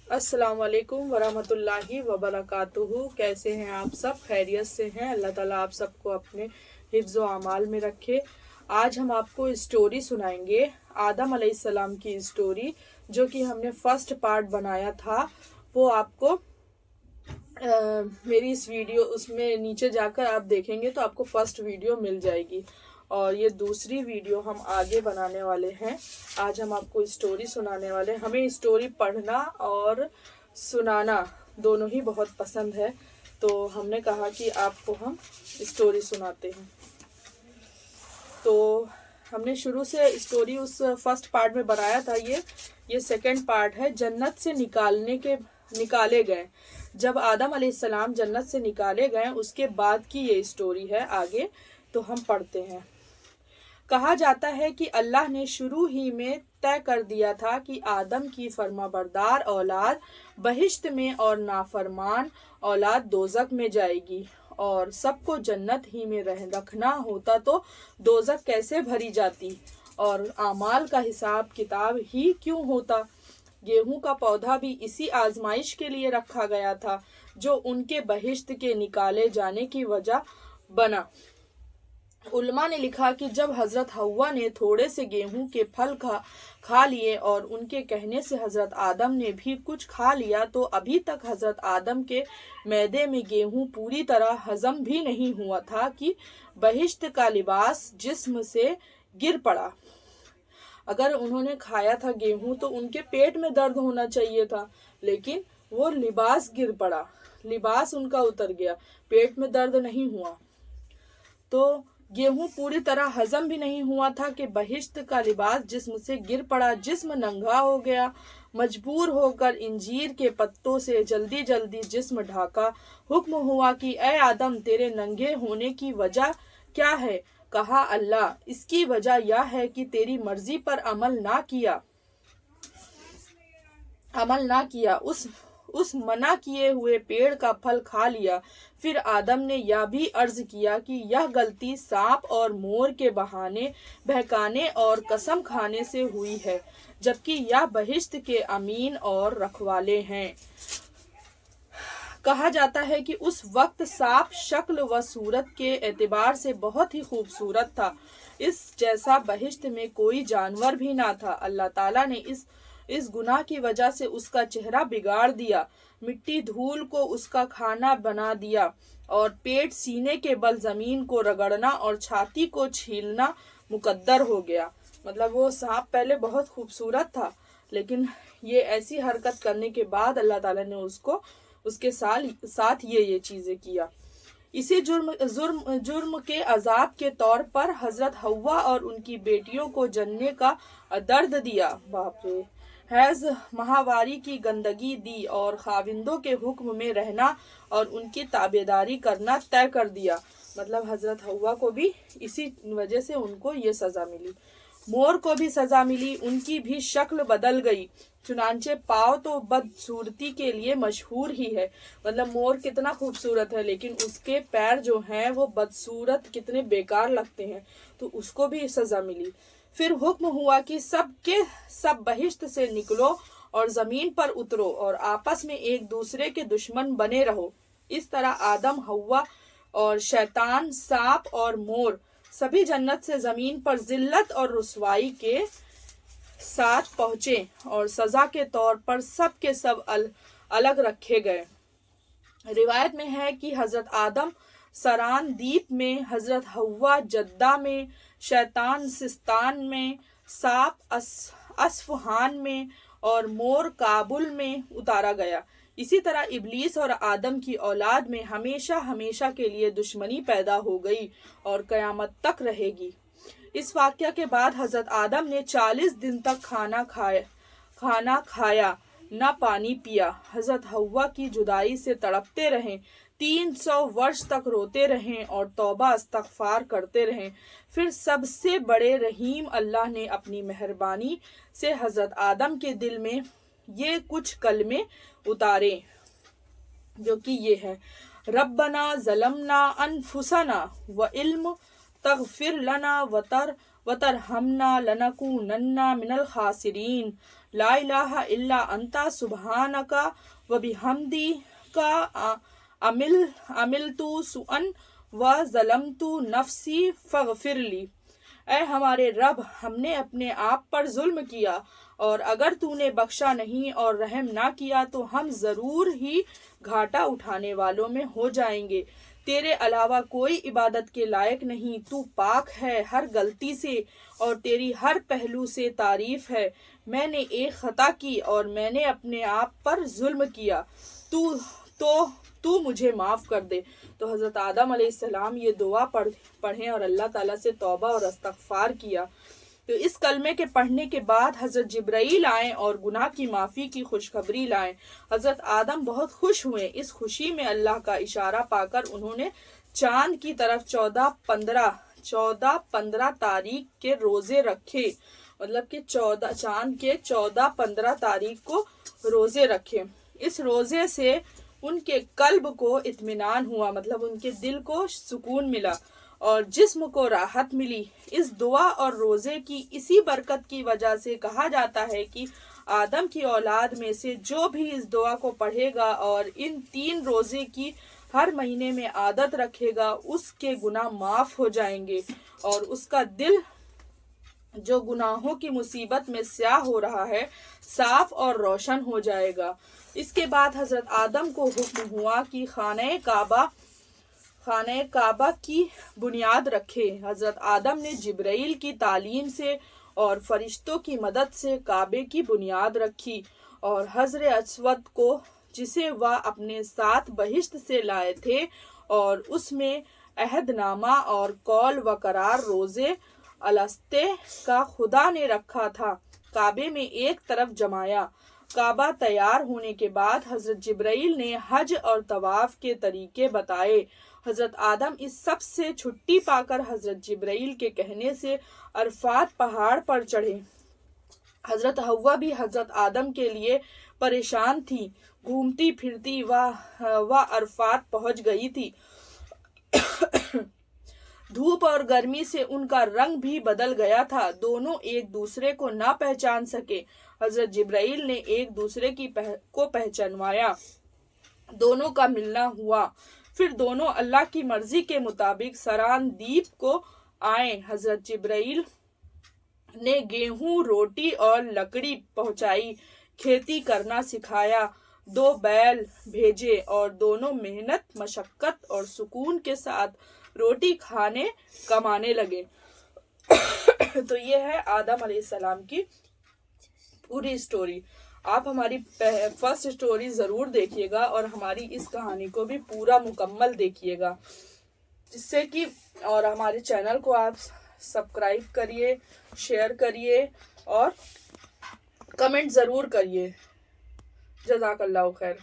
अस्सलाम वालेकुम वरहमतुल्लाहि वबरकातुहू। कैसे हैं आप सब? खैरियत से हैं? अल्लाह ताला आप सबको अपने हिफ्ज़ व अमाल में रखे। आज हम आपको स्टोरी सुनाएंगे, आदम अलैहिस्सलाम की स्टोरी, जो कि हमने फर्स्ट पार्ट बनाया था। वो आपको मेरी इस वीडियो उसमें नीचे जाकर आप देखेंगे तो आपको फर्स्ट वीडियो मिल जाएगी, और ये दूसरी वीडियो हम आगे बनाने वाले हैं। आज हम आपको स्टोरी सुनाने वाले हैं। हमें स्टोरी पढ़ना और सुनाना दोनों ही बहुत पसंद है, तो हमने कहा कि आपको हम स्टोरी सुनाते हैं। तो हमने शुरू से स्टोरी उस फर्स्ट पार्ट में बनाया था। ये सेकंड पार्ट है। जन्नत से निकाले गए, जब आदम अलैहिस्सलाम जन्नत से निकाले गए उसके बाद की ये स्टोरी है। आगे तो हम पढ़ते हैं। कहा जाता है कि अल्लाह ने शुरू ही में तय कर दिया था कि आदम की फरमाबरदार औलाद बहिश्त में और नाफरमान औलाद दोज़ख में जाएगी, और सबको जन्नत ही में रखना होता तो दोज़ख कैसे भरी जाती, और आमाल का हिसाब किताब ही क्यों होता। गेहूं का पौधा भी इसी आजमाइश के लिए रखा गया था, जो उनके बहिश्त के निकाले जाने की वजह बना। उलमा ने लिखा कि जब हजरत हव्वा ने थोड़े से गेहूं के फल खा लिए और उनके कहने से हजरत आदम ने भी कुछ खा लिया, तो अभी तक हजरत आदम के मैदे में गेहूं पूरी तरह हजम भी नहीं हुआ था कि बहिश्त का लिबास जिस्म से गिर पड़ा। अगर उन्होंने खाया था गेहूं तो उनके पेट में दर्द होना चाहिए था, लेकिन वो लिबास गिर पड़ा, लिबास उनका उतर गया, पेट में दर्द नहीं हुआ। तो गेहूं पूरी तरह हजम भी नहीं हुआ था कि बहिश्त का लिबास जिस्म से गिर पड़ा, जिस्म नंगा हो गया। मजबूर होकर इंजीर के पत्तों से जल्दी जल्दी जिस्म ढाका। हुक्म हुआ कि ए आदम, तेरे नंगे होने की वजह क्या है? कहा, अल्लाह, इसकी वजह यह है कि तेरी मर्जी पर अमल ना किया, उस मना किए हुए पेड़ का फल खा लिया। फिर आदम ने यह भी अर्ज किया कि यह गलती सांप और मोर के बहकाने और कसम खाने से हुई है, जबकि यह बहिश्त के अमीन और रखवाले हैं। कहा जाता है कि उस वक्त सांप शक्ल व सूरत के एतबार से बहुत ही खूबसूरत था। इस जैसा बहिश्त में कोई जानवर भी ना था। अल्लाह ताला ने इस गुनाह की वजह से उसका चेहरा बिगाड़ दिया, मिट्टी धूल को उसका खाना बना दिया, और पेट सीने के बल जमीन को रगड़ना और छाती को छीलना मुकद्दर हो गया। मतलब वो सांप पहले बहुत खूबसूरत था, लेकिन ये ऐसी हरकत करने के बाद अल्लाह ताला ने उसके साथ ये चीजें किया। इसी जुर्म के अजाब के तौर पर हजरत हव्वा और उनकी बेटियों को जन्ने का दर्द दिया। बाप रे! हैज माहवारी की गंदगी दी और खाविंदों के हुक्म में रहना और उनकी ताबेदारी करना तय कर दिया। मतलब हजरत हव्वा को भी इसी वजह से उनको ये सजा मिली। मोर को भी सजा मिली, उनकी भी शक्ल बदल गई। चुनांचे पाव तो बदसूरती के लिए मशहूर ही है। मतलब मोर कितना खूबसूरत है, लेकिन उसके पैर जो हैं वो बदसूरत, कितने बेकार लगते हैं, तो उसको भी सजा मिली। फिर हुक्म हुआ कि सब बहिश्त से निकलो और जमीन पर उतरो और आपस में एक दूसरे के दुश्मन बने रहो। इस तरह आदम, हव्वा और शैतान, सांप और मोर सभी जन्नत से जमीन पर जिल्लत और रुसवाई के साथ पहुंचे, और सजा के तौर पर सब के सब अलग रखे गए। रिवायत में है कि हजरत आदम सरान द्वीप में, हजरत हव्वा जद्दा में, शैतान सिस्तान में, सांप अस्फहान में और मोर काबुल में उतारा गया। इसी तरह इब्लीस और आदम की औलाद में हमेशा हमेशा के लिए दुश्मनी पैदा हो गई और कयामत तक रहेगी। इस वाक़या के बाद हजरत आदम ने 40 दिन तक खाना खाया, न पानी पिया। हजरत हव्वा की जुदाई से तड़पते रहें, 300 वर्ष तक रोते रहें और तौबा इस्तगफार करते रहें। फिर सबसे बड़े रहीम अल्लाह ने अपनी मेहरबानी से हजरत आदम के दिल में ये कुछ कलमे उतारे, जो कि ये है, रब्बना ज़लमना अनफुसना व इल्म तगफिर लना वतरहमना लनकूनन्ना मिनल खासिरीन। ला इलाहा इल्ला अंता सुब्हानका व बिहम्दिका अमिलतु सुअन व ज़लमतु नफ्सी फगफिरली। ऐ हमारे रब, हमने अपने आप पर जुल्म किया और अगर तूने बख्शा नहीं और रहम ना किया तो हम ज़रूर ही घाटा उठाने वालों में हो जाएंगे। तेरे अलावा कोई इबादत के लायक नहीं, तू पाक है हर गलती से और तेरी हर पहलू से तारीफ है। मैंने एक खता की और मैंने अपने आप पर जुल्म किया, तू मुझे माफ़ कर दे। तो हज़रत आदम अलैहिस्सलाम ये दुआ पढ़ें और अल्लाह ताला से तौबा और इस्तग़फ़ार किया। तो इस कलमे के पढ़ने के बाद हज़रत जिब्राईल आए और गुनाह की माफ़ी की खुशखबरी लाएं। हज़रत आदम बहुत खुश हुए। इस खुशी में अल्लाह का इशारा पाकर उन्होंने चाँद की तरफ 14-15 तारीख के रोज़े रखे, मतलब कि चाँद के 14-15 तारीख को रोज़े रखे। इस रोज़े से उनके कल्ब को इत्मीनान हुआ, मतलब उनके दिल को सुकून मिला और जिस्म को राहत मिली। इस दुआ और रोज़े की इसी बरकत की वजह से कहा जाता है कि आदम की औलाद में से जो भी इस दुआ को पढ़ेगा और इन 3 रोज़े की हर महीने में आदत रखेगा, उसके गुनाह माफ़ हो जाएंगे और उसका दिल जो गुनाहों की मुसीबत में स्याह हो रहा है साफ और रोशन हो जाएगा। इसके बाद हज़रत आदम को हुक्म हुआ कि खाने काबा की बुनियाद रखे। हज़रत आदम ने जिब्राईल की तालीम से और फरिश्तों की मदद से काबे की बुनियाद रखी और हज़र अस्वद को, जिसे वह अपने साथ बहिश्त से लाए थे, और उसमें अहदनामा और कौल व करार रोज़े अलस्ते का खुदा ने रखा था, काबे में एक तरफ जमाया। काबा तैयार होने के बाद हज़रत जिब्राईल ने हज और तवाफ के तरीके बताए। हज़रत आदम इस सब से छुट्टी पाकर हज़रत जिब्राईल के कहने से अरफात पहाड़ पर चढ़े। हज़रत हव्वा भी हज़रत आदम के लिए परेशान थी। घूमती फिरती वह अरफात पहुंच गई थी। धूप और गर्मी से उनका रंग भी बदल गया था। दोनों एक दूसरे को ना पहचान सके। हज़रत जिब्राईल ने एक दूसरे को पहचानवाया। दोनों का मिलना हुआ। फिर दोनों अल्लाह की मर्जी के मुताबिक सरान द्वीप को आए। हज़रत जिब्राईल ने गेहूं, रोटी और लकड़ी पहुंचाई, खेती करना सिखाया, 2 बैल भेजे और दोनों मेहनत, मशक्कत और सुकून के साथ रोटी कमाने लगे। तो ये है आदम अलैहिस्सलाम की पूरी स्टोरी। आप हमारी फर्स्ट स्टोरी ज़रूर देखिएगा और हमारी इस कहानी को भी पूरा मुकम्मल देखिएगा, जिससे कि और हमारे चैनल को आप सब्सक्राइब करिए, शेयर करिए और कमेंट ज़रूर करिए। जज़ाकल्लाहु खैर।